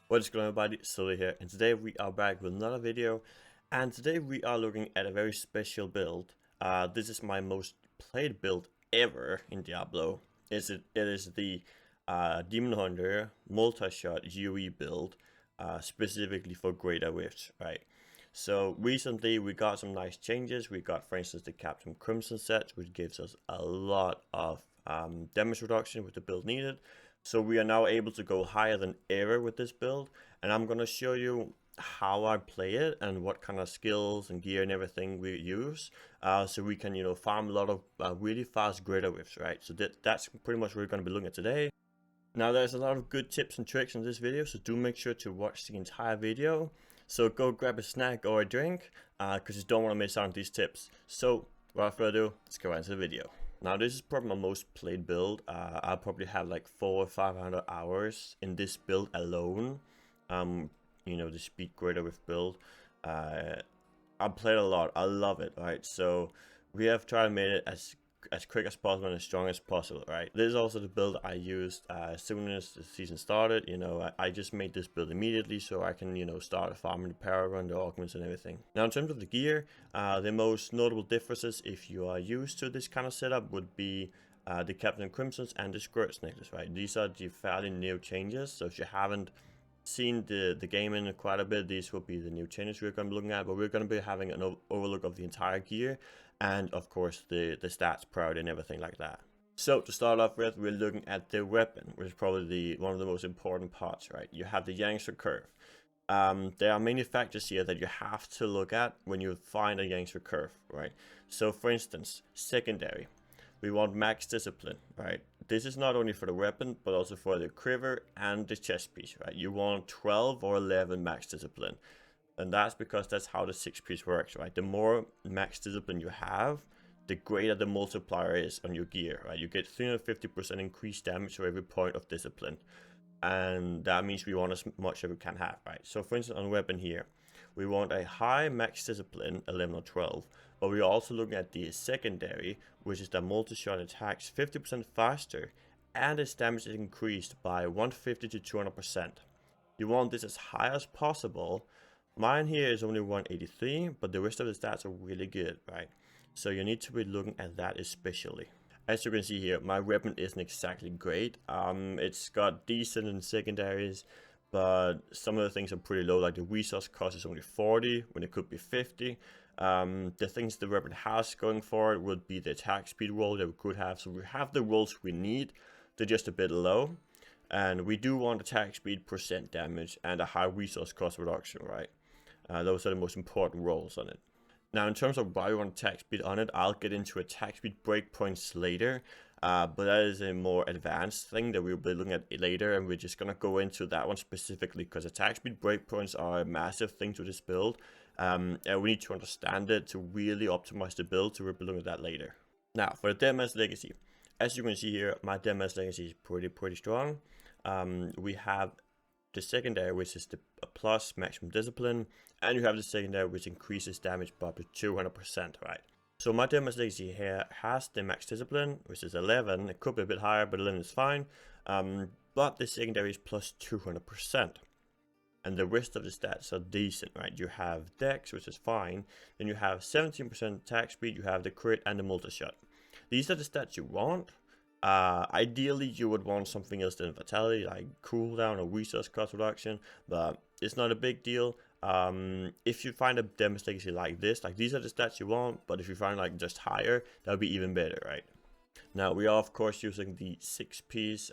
What is going on, everybody? Sully here, and today we are back with another video. And today we are looking at a very special build. This is my most played build ever in Diablo. It is the Demon Hunter Multishot UE build, specifically for Greater Rifts, right? So recently we got some nice changes. We got, for instance, the Captain Crimson set, which gives us a lot of damage reduction with the build needed. So we are now able to go higher than ever with this build, and I'm going to show you how I play it and what kind of skills and gear and everything we use, so we can, farm a lot of really fast greater whiffs, right? So that's pretty much what we're going to be looking at today. Now there's a lot of good tips and tricks in this video, so do make sure to watch the entire video. So go grab a snack or a drink, because you don't want to miss out on these tips. So without further ado, let's go right into the video. Now this is probably my most played build. I'll probably have like 400 or 500 hours in this build alone. The speed greater with build. I played a lot. I love it, right? So we have tried to make it as quick as possible and as strong as possible, right? This is also the build I used as soon as the season started. I just made this build immediately so I can, start farming the power run, the augments and everything. Now in terms of the gear, the most notable differences if you are used to this kind of setup would be the Captain Crimsons and the Squirt Necklace, right? These are the fairly new changes, so if you haven't seen the game in quite a bit, these will be the new changes we're going to be looking at, but we're going to be having an overlook of the entire gear and of course the stats, priority and everything like that. So to start off with, we're looking at the weapon, which is probably one of the most important parts, right? You have the Youngster Curve. There are many factors here that you have to look at when you find a Youngster Curve, right? So for instance, secondary, we want max discipline, right? This is not only for the weapon, but also for the quiver and the chest piece, right? You want 12 or 11 max discipline. And that's because that's how the 6-piece works, right? The more max discipline you have, the greater the multiplier is on your gear, right? You get 350% increased damage for every point of discipline. And that means we want as much as we can have, right? So for instance, on weapon here, we want a high max discipline, 11 or 12, but we're also looking at the secondary, which is the multi-shot attacks 50% faster, and its damage is increased by 150 to 200%. You want this as high as possible. Mine here is only 183, but the rest of the stats are really good, right? So you need to be looking at that especially. As you can see here, my weapon isn't exactly great. It's got decent in secondaries, but some of the things are pretty low, like the resource cost is only 40 when it could be 50. The things the weapon has going for it would be the attack speed roll that we could have. So we have the rolls we need, they're just a bit low. And we do want attack speed, percent damage, and a high resource cost reduction, right? Those are the most important rolls on it. Now in terms of why we want attack speed on it, I'll get into attack speed breakpoints later. But that is a more advanced thing that we'll be looking at later, and we're just going to go into that one specifically because attack speed breakpoints are a massive thing to this build, and we need to understand it to really optimize the build, so we'll be looking at that later. Now for the Deadman's Legacy, as you can see here, my Deadman's Legacy is pretty strong. We have the secondary, which is the plus maximum discipline, and you have the secondary, which increases damage by up to 200%, right? So my Deadman's Legacy here has the max discipline, which is 11. It could be a bit higher, but 11 is fine. But the secondary is plus 200%. And the rest of the stats are decent, right? You have dex, which is fine. Then you have 17% attack speed, you have the crit and the multi-shot. These are the stats you want. Ideally, you would want something else than vitality, like cooldown or resource cost reduction, but it's not a big deal. If you find a Deadman's Legacy like this, like these are the stats you want, but if you find like just higher, that would be even better, right? Now we are of course using the 6-piece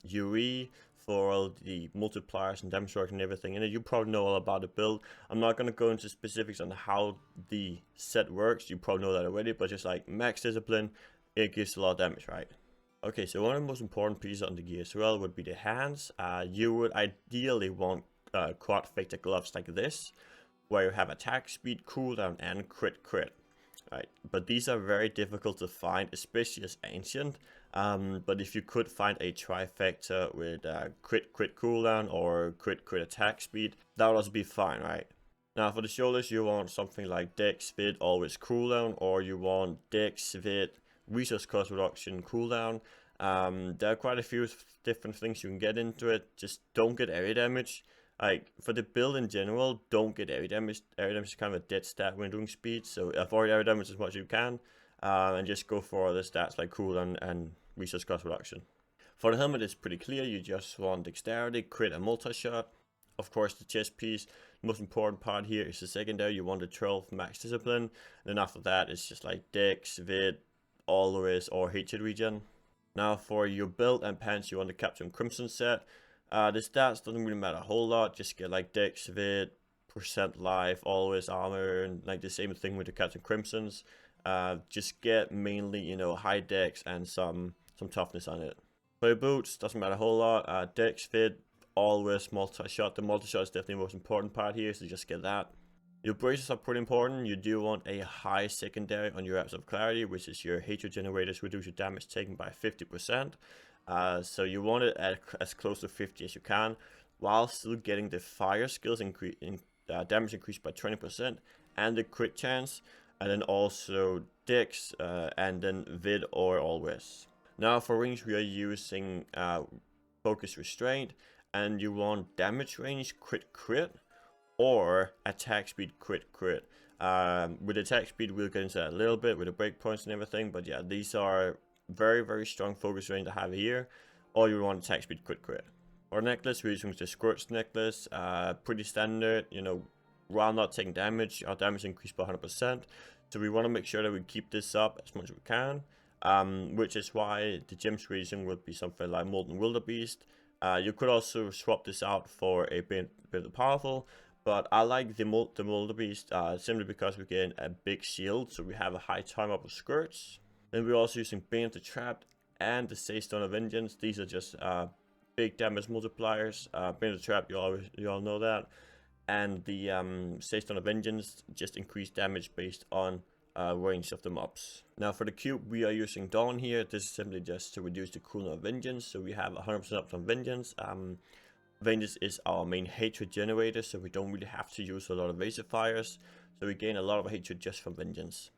UE for all the multipliers and damage reduction and everything, and you probably know all about the build. I'm not going to go into specifics on how the set works, you probably know that already, but just like max discipline, it gives a lot of damage, right? Okay, so one of the most important pieces on the gear as well would be the hands. You would ideally want quad factor gloves like this, where you have attack speed, cooldown, and crit, right? But these are very difficult to find, especially as ancient. But if you could find a trifecta with crit cooldown or crit attack speed, that would also be fine, right? Now for the shoulders, you want something like dex, fit, always cooldown, or you want dex, fit, resource cost reduction, cooldown, There are quite a few different things you can get into it. Just don't get area damage. Like, for the build in general, don't get area damage. Area damage is kind of a dead stat when doing speed, so avoid area damage as much as you can, and just go for the stats like cooldown and resource cost reduction. For the helmet, it's pretty clear. You just want dexterity, crit, and multi-shot. Of course, the chest piece, the most important part here is the secondary. You want the 12 max discipline, and then after that, it's just like dex, vid, always, or hatred regen. Now for your belt and pants, you want the Captain Crimson set. The stats doesn't really matter a whole lot. Just get like dex, vid, percent life, always armor, and like the same thing with the Captain Crimsons. Just get mainly, you know, high dex and some toughness on it. For your boots, doesn't matter a whole lot. Dex, vid, always multi-shot. The multi-shot is definitely the most important part here, so just get that. Your braces are pretty important. You do want a high secondary on your Apps of Clarity, which is your hatred generators reduce your damage taken by 50%. So you want it at as close to 50 as you can, while still getting the fire skills damage increased by 20%, and the crit chance, and then also dex, and then vid or always. Now for range, we are using focus restraint, and you want damage range crit, or attack speed crit. With attack speed, we'll get into that a little bit with the breakpoints and everything, but yeah, these are very strong focus range to have here. Or you want attack speed crit. For necklace, we're using the Scorched necklace, pretty standard. You know, while not taking damage, our damage increased by 100%. So we want to make sure that we keep this up as much as we can, which is why the gems we're using would be something like Molten Wildebeest. You could also swap this out for a bit powerful, but I like the Wildebeest simply because we get a big shield, so we have a high time up of skirts. Then we're also using Bane of the Trapped and the Stone of Vengeance. These are just big damage multipliers. Bane of the Trapped, you all know that, and the Stone of Vengeance just increase damage based on range of the mobs. Now for the cube, we are using Dawn here. This is simply just to reduce the cooldown of Vengeance, so we have 100% up on Vengeance. Vengeance is our main hatred generator, so we don't really have to use a lot of evasive fires, so we gain a lot of hatred just from Vengeance.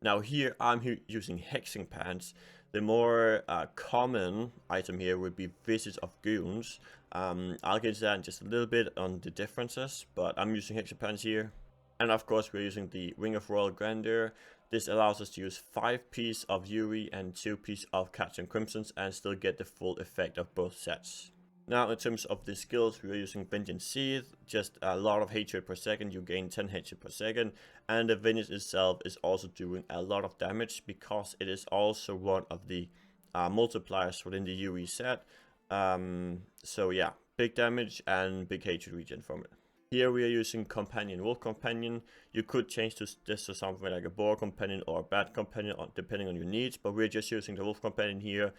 Now here I'm using Hexing Pants. The more common item here would be Visage of Goons. I'll get into that in just a little bit on the differences, but I'm using Hexing Pants here. And of course we're using the Ring of Royal Grandeur. This allows us to use 5 pieces of Yuri and 2 pieces of Captain Crimsons and still get the full effect of both sets. Now in terms of the skills, we are using Vengeance Seeth, just a lot of hatred per second. You gain 10 hatred per second, and the Vengeance itself is also doing a lot of damage because it is also one of the multipliers within the UE set. So yeah, big damage and big hatred regen from it. Here we are using Companion, Wolf Companion. You could change this to something like a Boar Companion or a Bat Companion depending on your needs, but we're just using the Wolf Companion here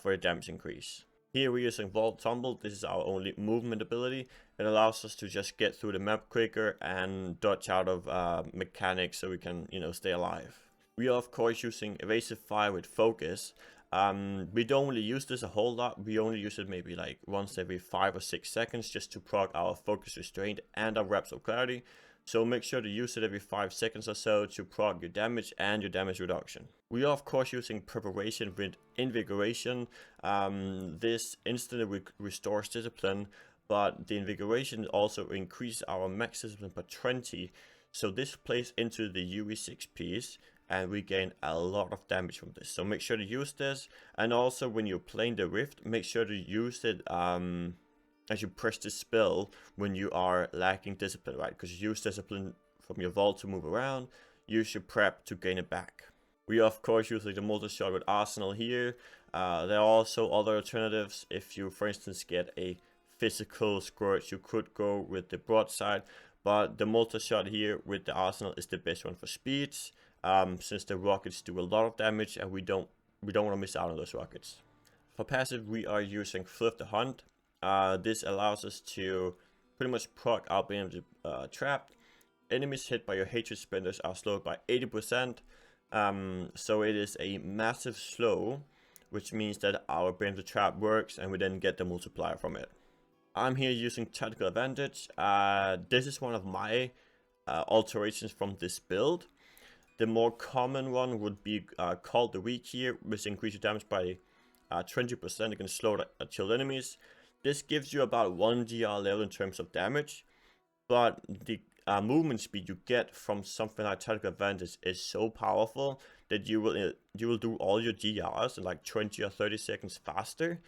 for a damage increase. Here we're using Vault Tumble. This is our only movement ability. It allows us to just get through the map quicker and dodge out of mechanics so we can, you know, stay alive. We are of course using Evasive Fire with Focus. We don't really use this a whole lot. We only use it maybe like once every 5 or 6 seconds just to proc our Focus Restraint and our Reps of Clarity. So make sure to use it every 5 seconds or so to proc your damage and your damage reduction. We are of course using Preparation with Invigoration. This instantly restores discipline, but the Invigoration also increases our max discipline by 20. So this plays into the UE6 piece, and we gain a lot of damage from this. So make sure to use this, and also when you're playing the Rift, make sure to use it as you press the spell when you are lacking discipline, right? Because you use discipline from your vault to move around, use your prep to gain it back. We are of course using the Multishot with Arsenal here. There are also other alternatives. If you for instance get a physical scourge, you could go with the broadside, but the Multishot here with the Arsenal is the best one for speeds, since the rockets do a lot of damage and we don't want to miss out on those rockets. For passive, we are using Flip the Hunt. This allows us to pretty much proc our Bane of the Trapped. Enemies hit by your hatred spenders are slowed by 80%. So it is a massive slow, which means that our Bane of the Trap works and we then get the multiplier from it. I'm here using Tactical Advantage. This is one of my alterations from this build. The more common one would be called the Weak here, which increases damage by 20% against slow chilled enemies. This gives you about 1 GR level in terms of damage, but the movement speed you get from something like tactical advantage is so powerful that you will do all your GRs in like 20 or 30 seconds faster.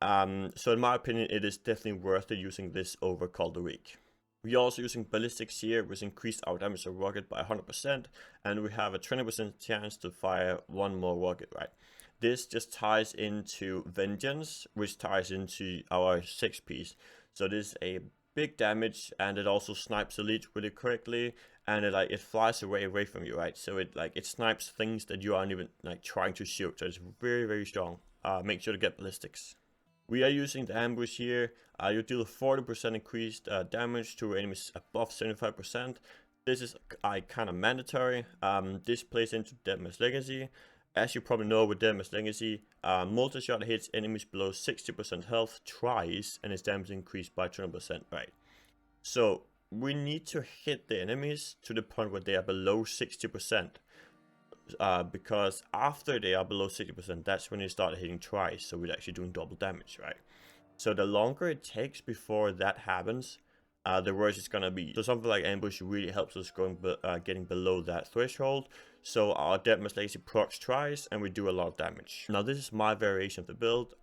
So in my opinion, it is definitely worth it using this over Call the Week. We are also using ballistics here, which increased our damage of rocket by 100%, and we have a 20% chance to fire one more rocket, right? This just ties into Vengeance, which ties into our 6-piece. So this is a big damage, and it also snipes elite really quickly, and it flies away from you, right? So it snipes things that you aren't even trying to shoot. So it's very strong. Make sure to get ballistics. We are using the ambush here. You deal 40% increased damage to enemies above 75%. This is kind of mandatory. This plays into Deadman's Legacy. As you probably know with Deadman's Legacy, Multishot hits enemies below 60% health twice, and its damage increased by 20%, right? So we need to hit the enemies to the point where they are below 60%. Because after they are below 60%, that's when you start hitting twice, so we're actually doing double damage, right? So the longer it takes before that happens, the worse it's gonna be. So something like ambush really helps us getting below that threshold. So our Deadman's Legacy procs twice, and we do a lot of damage. Now this is my variation of the build.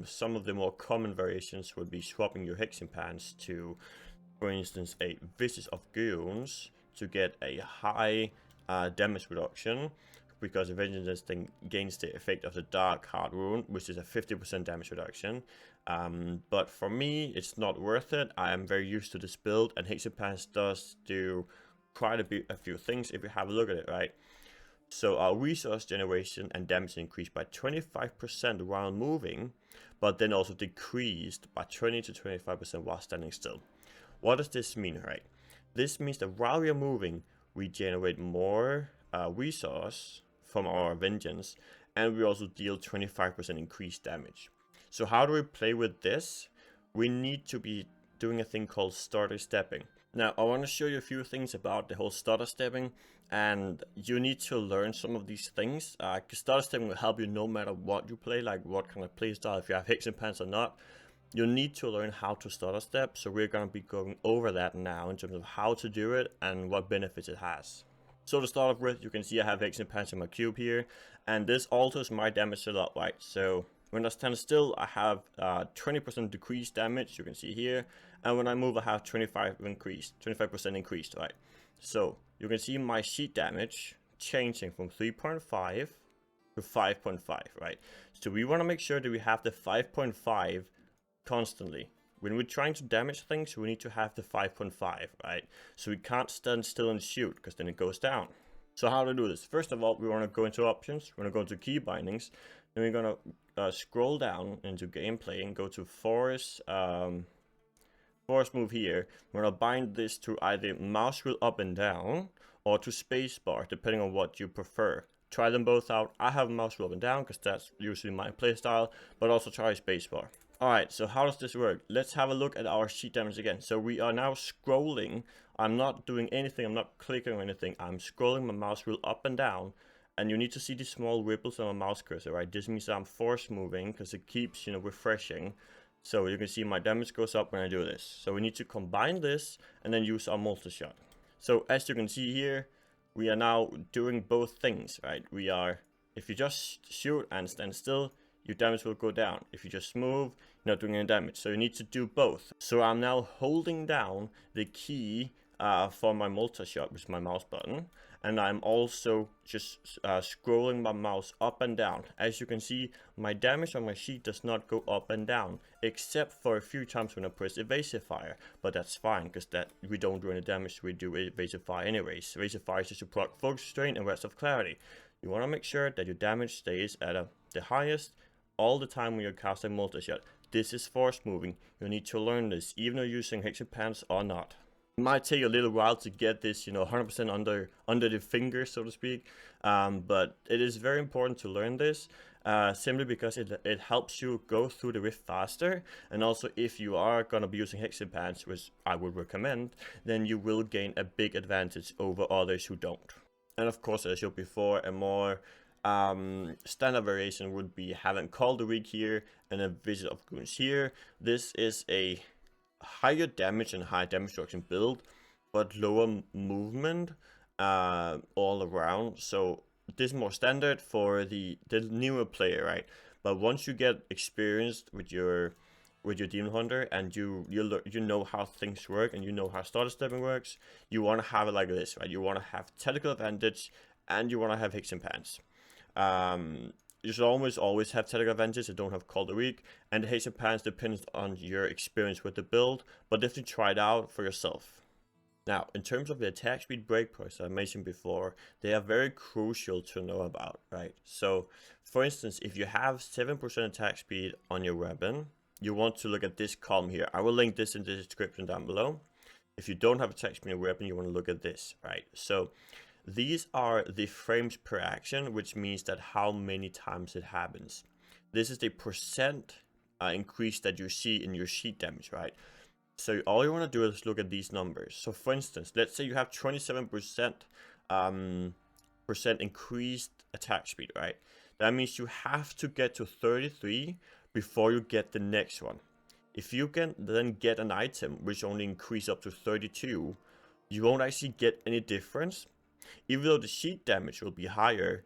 Some of the more common variations would be swapping your hexing pants to, for instance, a Vicious of Goons to get a high damage reduction, because the Vengeance thing gains the effect of the Dark Heart Rune, which is a 50% damage reduction. But for me, it's not worth it. I am very used to this build, and Hexing Pants does do quite a few things if you have a look at it, right? So our resource generation and damage increased by 25% while moving, but then also decreased by 20 to 25% while standing still. What does this mean, right? This means that while we are moving, we generate more resource from our Vengeance, and we also deal 25% increased damage. So how do we play with this? We need to be doing a thing called Stutter stepping. Now I want to show you a few things about the whole Stutter stepping, and you need to learn some of these things, because Stutter stepping will help you no matter what you play, like what kind of playstyle, if you have Hexing Pants or not. You need to learn how to stutter step, so we're going to be going over that now in terms of how to do it and what benefits it has. So to start off with, you can see I have Hexing Pants in my cube here, and this alters my damage a lot, right? So when I stand still, I have 20% decreased damage, you can see here, and when I move, I have 25% increased, right? So you can see my sheet damage changing from 3.5 to 5.5, right? So we want to make sure that we have the 5.5 constantly. When we're trying to damage things, we need to have the 5.5, right? So we can't stand still and shoot, because then it goes down. So how to do this? First of all, we want to go into options, we're going to go into key bindings, then we're going to scroll down into gameplay and go to force move here. We're going to bind this to either mouse wheel up and down or to spacebar, depending on what you prefer. Try them both out. I have mouse wheel up and down because that's usually my playstyle, but also try spacebar. Alright, so how does this work? Let's have a look at our sheet damage again. So we are now scrolling. I'm not doing anything, I'm not clicking or anything. I'm scrolling my mouse wheel up and down. And you need to see these small ripples on my mouse cursor, right? This means I'm force moving because it keeps, refreshing. So you can see my damage goes up when I do this. So we need to combine this and then use our Multishot. So as you can see here, we are now doing both things, right? If you just shoot and stand still, your damage will go down. If you just move, you're not doing any damage. So you need to do both. So I'm now holding down the key for my Multishot, which is my mouse button. And I'm also just scrolling my mouse up and down. As you can see, my damage on my sheet does not go up and down, except for a few times when I press evasive fire. But that's fine, because we don't do any damage, we do evasive fire anyways. Evasive fire is just to proc focus strain and rest of clarity. You want to make sure that your damage stays at the highest all the time when you're casting Multishot. This is force moving. You need to learn this, even though you're using Hexing Pants or not. It might take a little while to get this, 100% under the finger, so to speak. But it is very important to learn this, simply because it helps you go through the rift faster. And also, if you are going to be using Hexing Pants, which I would recommend, then you will gain a big advantage over others who don't. And of course, as I showed before, a more Standard variation would be having Call the Weak here and a Visit of Goons here. This is a higher damage and high damage reduction build, but lower movement all around. So this is more standard for the newer player, right? But once you get experienced with your Demon Hunter and you know how things work and you know how Stutter stepping works, you want to have it like this, right? You want to have tactical advantage and you want to have Hicks and Pants. You should always have tactical advantage. You don't have Call the Weak, and the Hicks and Pants depends on your experience with the build, but definitely try it out for yourself. Now, in terms of the attack speed breakpoints I mentioned before, they are very crucial to know about, right? So, for instance, if you have 7% attack speed on your weapon, you want to look at this column here. I will link this in the description down below. If you don't have attack speed on your weapon, you want to look at this, right? So, these are the frames per action, which means that how many times it happens. This is the percent increase that you see in your sheet damage, right? So all you want to do is look at these numbers. So for instance, let's say you have 27% increased attack speed, right? That means you have to get to 33 before you get the next one. If you can then get an item which only increase up to 32, you won't actually get any difference. Even though the sheet damage will be higher,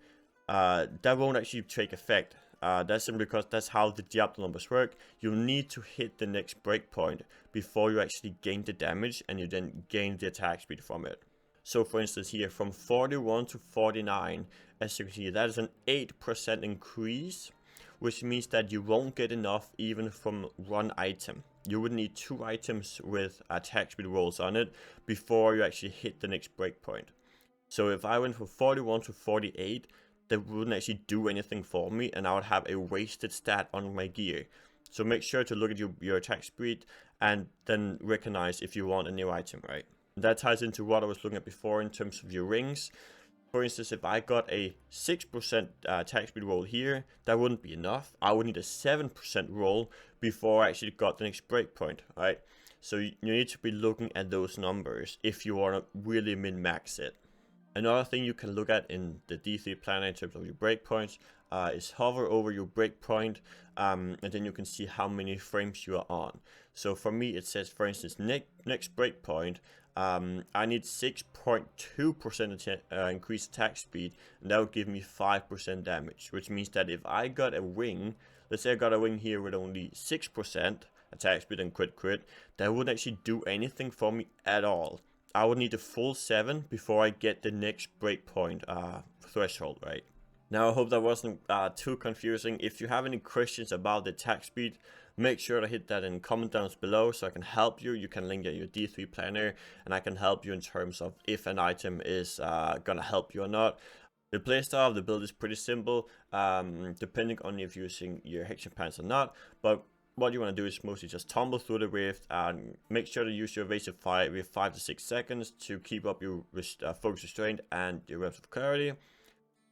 that won't actually take effect. That's simply because that's how the Diablo numbers work. You need to hit the next breakpoint before you actually gain the damage and you then gain the attack speed from it. So for instance here, from 41 to 49, as you can see, that is an 8% increase, which means that you won't get enough even from one item. You would need 2 items with attack speed rolls on it before you actually hit the next breakpoint. So if I went from 41 to 48, that wouldn't actually do anything for me, and I would have a wasted stat on my gear. So make sure to look at your attack speed and then recognize if you want a new item, right? That ties into what I was looking at before in terms of your rings. For instance, if I got a 6% attack speed roll here, that wouldn't be enough. I would need a 7% roll before I actually got the next breakpoint, right? So you need to be looking at those numbers if you want to really min-max it. Another thing you can look at in the D3 planner in terms of your breakpoints is hover over your breakpoint, and then you can see how many frames you are on. So for me, it says, for instance, next breakpoint, I need 6.2% increased attack speed, and that would give me 5% damage, which means that if I got a wing, let's say I got a wing here with only 6% attack speed and crit, that wouldn't actually do anything for me at all. I would need a full 7 before I get the next breakpoint threshold, right? Now I hope that wasn't too confusing. If you have any questions about the attack speed, make sure to hit that in comment down below so I can help you. You can link at your D3 planner and I can help you in terms of if an item is gonna help you or not. The playstyle of the build is pretty simple, depending on if you're using your Hicks and Pants or not, but what you want to do is mostly just tumble through the rift and make sure to use your evasive fire with 5 to 6 seconds to keep up your focus restraint and your reps of clarity.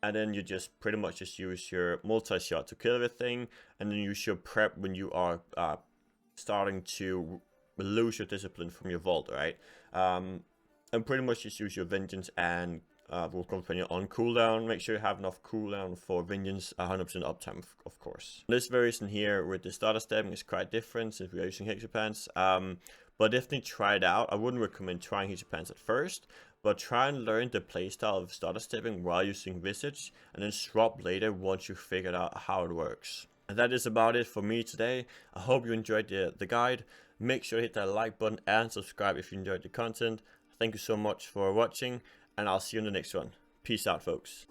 And then you just pretty much just use your multi-shot to kill everything, and then use your prep when you are starting to lose your discipline from your vault, right? And pretty much just use your vengeance and will company on cooldown. Make sure you have enough cooldown for vengeance, 100% uptime, of course. This variation here with the Stutter stepping is quite different since we are using Hicks and Pants, but definitely try it out. I wouldn't recommend trying Hicks and Pants at first, but try and learn the playstyle of Stutter stepping while using Visage, and then swap later once you figured out how it works. And that is about it for me today. I hope you enjoyed the guide. Make sure to hit that like button and subscribe if you enjoyed the content. Thank you so much for watching, and I'll see you in the next one. Peace out, folks.